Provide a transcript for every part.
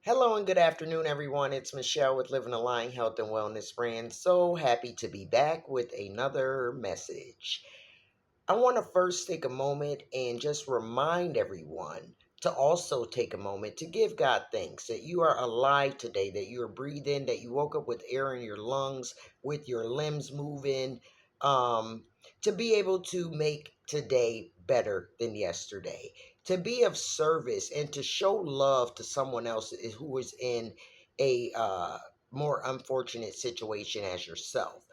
Hello and good afternoon, everyone. It's Michelle with Living Align Health and Wellness Brand. So happy to be back with another message. I want to first take a moment and just remind everyone to also take a moment to give God thanks that you are alive today, that you are breathing, that you woke up with air in your lungs, with your limbs moving, um, to be able to make today better than yesterday, to be of service and to show love to someone else who is in a more unfortunate situation as yourself.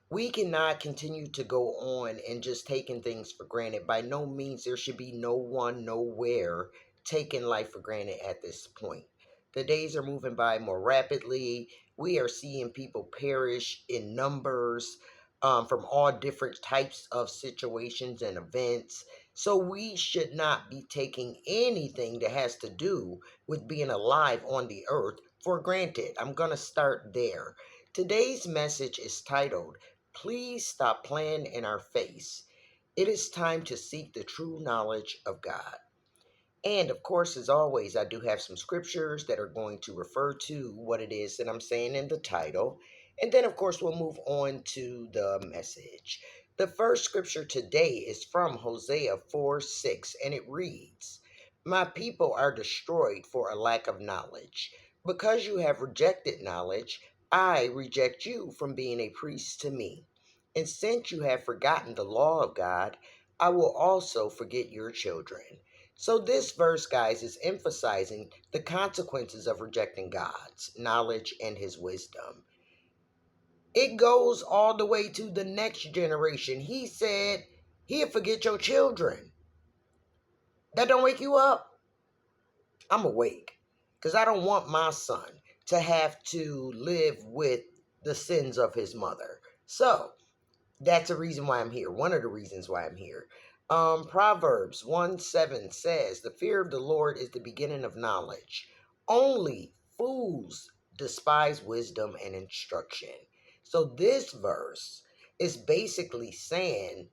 We cannot continue to go on and just taking things for granted. By no means, there should be no one, nowhere taking life for granted at this point. The days are moving by more rapidly. We are seeing people perish in numbers from all different types of situations and events. So we should not be taking anything that has to do with being alive on the earth for granted. I'm going to start there. Today's message is titled, Please Stop Playing in Our Face. It is time to seek the true knowledge of God. And of course, as always, I do have some scriptures that are going to refer to what it is that I'm saying in the title. And then, of course, we'll move on to the message. The first scripture today is from Hosea 4:6, and it reads, My people are destroyed for a lack of knowledge. Because you have rejected knowledge, I reject you from being a priest to me. And since you have forgotten the law of God, I will also forget your children. So, this verse, guys, is emphasizing the consequences of rejecting God's knowledge and his wisdom. It goes all the way to the next generation. He said, He'll forget your children. That don't wake you up? I'm awake because I don't want my son to have to live with the sins of his mother. So, that's a reason why I'm here. One of the reasons why I'm here. Proverbs 1:7 says, The fear of the Lord is the beginning of knowledge. Only fools despise wisdom and instruction. So this verse is basically saying,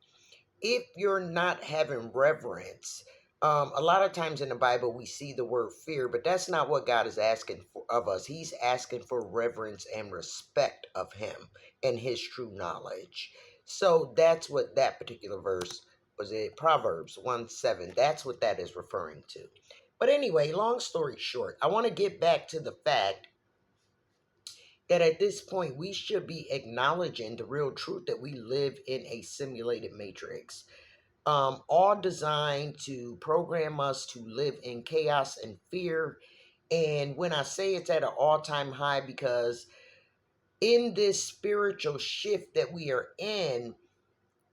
if you're not having reverence, a lot of times in the Bible we see the word fear, but that's not what God is asking for of us. He's asking for reverence and respect of Him and His true knowledge. So that's what that particular verse was. It Proverbs 1:7. That's what that is referring to. But anyway, long story short, I want to get back to the fact that at this point we should be acknowledging the real truth that we live in a simulated matrix, all designed to program us to live in chaos and fear. And when I say it's at an all-time high, because in this spiritual shift that we are in,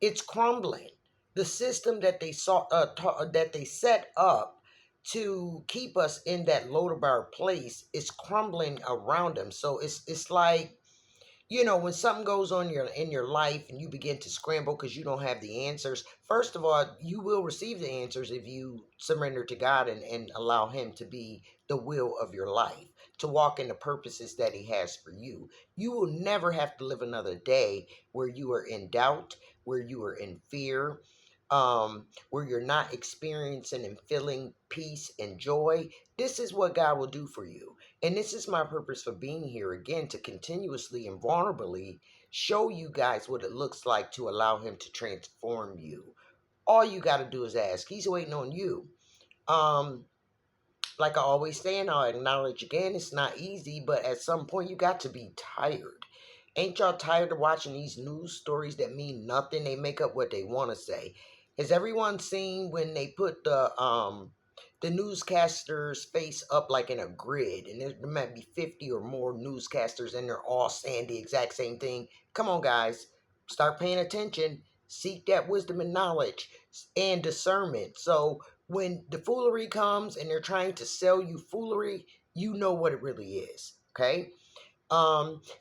it's crumbling. The system that they saw, that they set up to keep us in that Lodabar place is crumbling around them. So it's like, when something goes on in your life and you begin to scramble because you don't have the answers, first of all, you will receive the answers if you surrender to God and allow Him to be the will of your life, to walk in the purposes that He has for you. You will never have to live another day where you are in doubt, where you are in fear, where you're not experiencing and feeling peace and joy. This is what God will do for you. And this is my purpose for being here again, to continuously and vulnerably show you guys what it looks like to allow Him to transform you. All you got to do is ask. He's waiting on you. Um, like I always say, and I'll acknowledge again, it's not easy, but at some point you got to be tired. Ain't y'all tired of watching these news stories that mean nothing? They make up what they want to say. Has everyone seen when they put the newscaster's face up like in a grid, and there might be 50 or more newscasters and they're all saying the exact same thing? Come on, guys, start paying attention. Seek that wisdom and knowledge and discernment. So when the foolery comes and they're trying to sell you foolery, you know what it really is. Okay.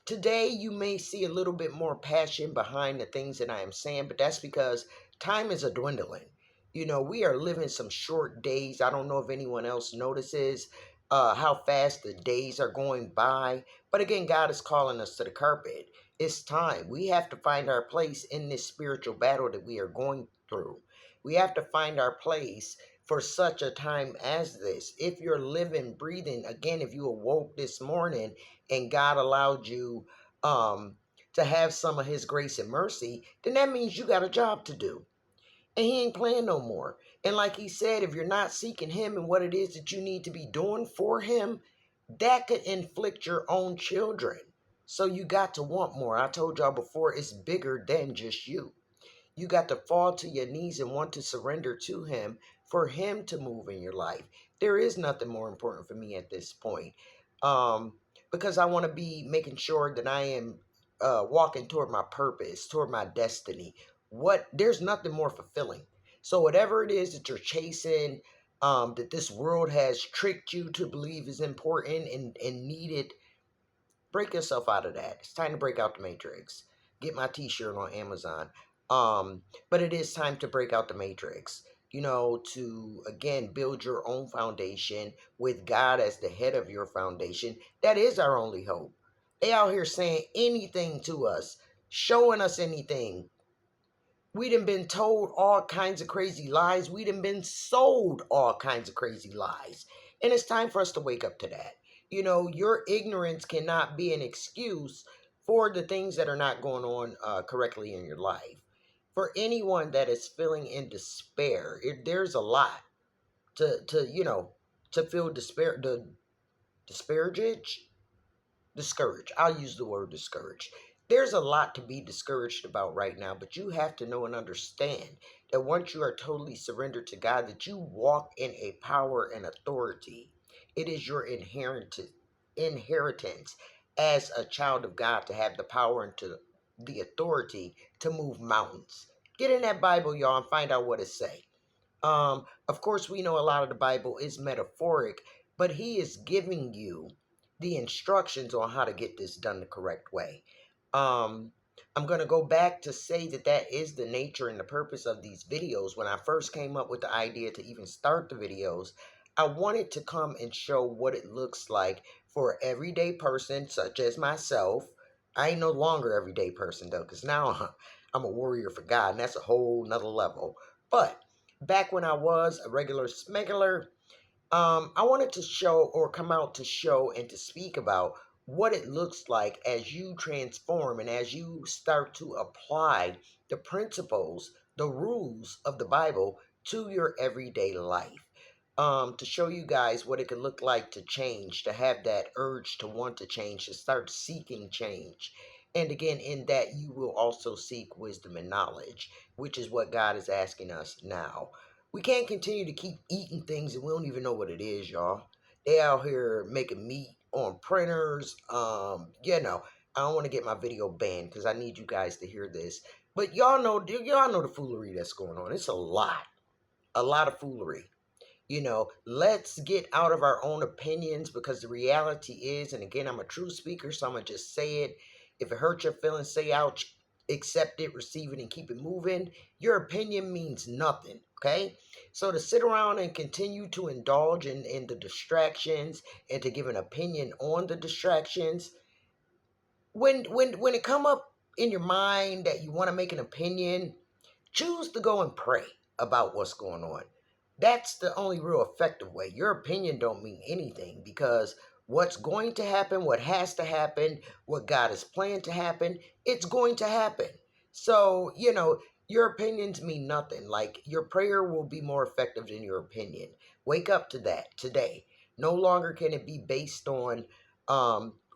Today you may see a little bit more passion behind the things that I am saying, but that's because time is a dwindling. We are living some short days. I don't know if anyone else notices how fast the days are going by. But again, God is calling us to the carpet. It's time. We have to find our place in this spiritual battle that we are going through. We have to find our place for such a time as this. If you're living, breathing, again, if you awoke this morning and God allowed you to have some of his grace and mercy, then that means you got a job to do. And he ain't playing no more. And like he said, if you're not seeking him and what it is that you need to be doing for him, that could inflict your own children. So you got to want more. I told y'all before, it's bigger than just you. You got to fall to your knees and want to surrender to him for him to move in your life. There is nothing more important for me at this point. Um, because I want to be making sure that I am walking toward my purpose, toward my destiny. There's nothing more fulfilling. So whatever it is that you're chasing, that this world has tricked you to believe is important and needed, break yourself out of that. It's time to break out the matrix. Get my t-shirt on Amazon. But it is time to break out the matrix. To again build your own foundation with God as the head of your foundation. That is our only hope. They out here saying anything to us, showing us anything. We done been told all kinds of crazy lies. We done been sold all kinds of crazy lies. And it's time for us to wake up to that. Your ignorance cannot be an excuse for the things that are not going on correctly in your life. For anyone that is feeling in despair, there's a lot to feel despair, the disparage, discouraged. I'll use the word discouraged. There's a lot to be discouraged about right now, but you have to know and understand that once you are totally surrendered to God, that you walk in a power and authority. It is your inheritance as a child of God to have the power and to the authority to move mountains. Get in that Bible, y'all, and find out what it say. Of course, we know a lot of the Bible is metaphoric, but he is giving you the instructions on how to get this done the correct way. Um, I'm going to go back to say that is the nature and the purpose of these videos. When I first came up with the idea to even start the videos, I wanted to come and show what it looks like for an everyday person such as myself. I ain't no longer everyday person though, because now I'm a warrior for God, and that's a whole nother level. But back when I was a regular smuggler, I wanted to show or come out to show and to speak about what it looks like as you transform and as you start to apply the principles, the rules of the Bible to your everyday life. To show you guys what it could look like to change, to have that urge to want to change, to start seeking change. And again, in that you will also seek wisdom and knowledge, which is what God is asking us now. We can't continue to keep eating things and we don't even know what it is, y'all. They out here making meat on printers. I don't want to get my video banned because I need you guys to hear this. But y'all know the foolery that's going on. It's a lot of foolery. Let's get out of our own opinions, because the reality is, and again, I'm a true speaker, so I'm going to just say it. If it hurts your feelings, say ouch, accept it, receive it, and keep it moving. Your opinion means nothing, okay? So to sit around and continue to indulge in the distractions and to give an opinion on the distractions, when it come up in your mind that you want to make an opinion, choose to go and pray about what's going on. That's the only real effective way. Your opinion don't mean anything, because what's going to happen, what has to happen, what God has planned to happen, it's going to happen. So, your opinions mean nothing. Like, your prayer will be more effective than your opinion. Wake up to that today. No longer can it be based on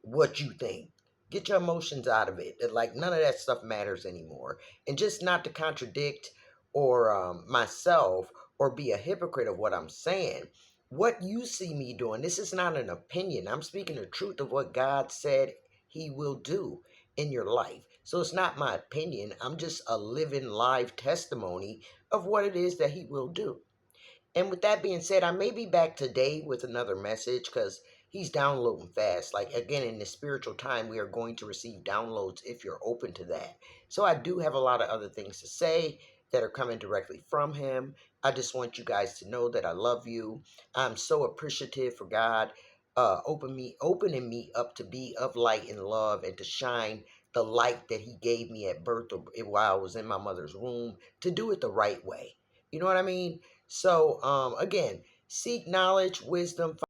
what you think. Get your emotions out of it. Like, none of that stuff matters anymore. And just not to contradict or myself or be a hypocrite of what I'm saying. What you see me doing, this is not an opinion. I'm speaking the truth of what God said he will do in your life. So it's not my opinion. I'm just a living live testimony of what it is that he will do. And with that being said, I may be back today with another message, because he's downloading fast. Like, again, in the spiritual time, we are going to receive downloads if you're open to that. So I do have a lot of other things to say that are coming directly from him. I just want you guys to know that I love you. I'm so appreciative for God opening me up to be of light and love, and to shine the light that he gave me at birth, or while I was in my mother's womb, to do it the right way. You know what I mean? So, again, seek knowledge, wisdom,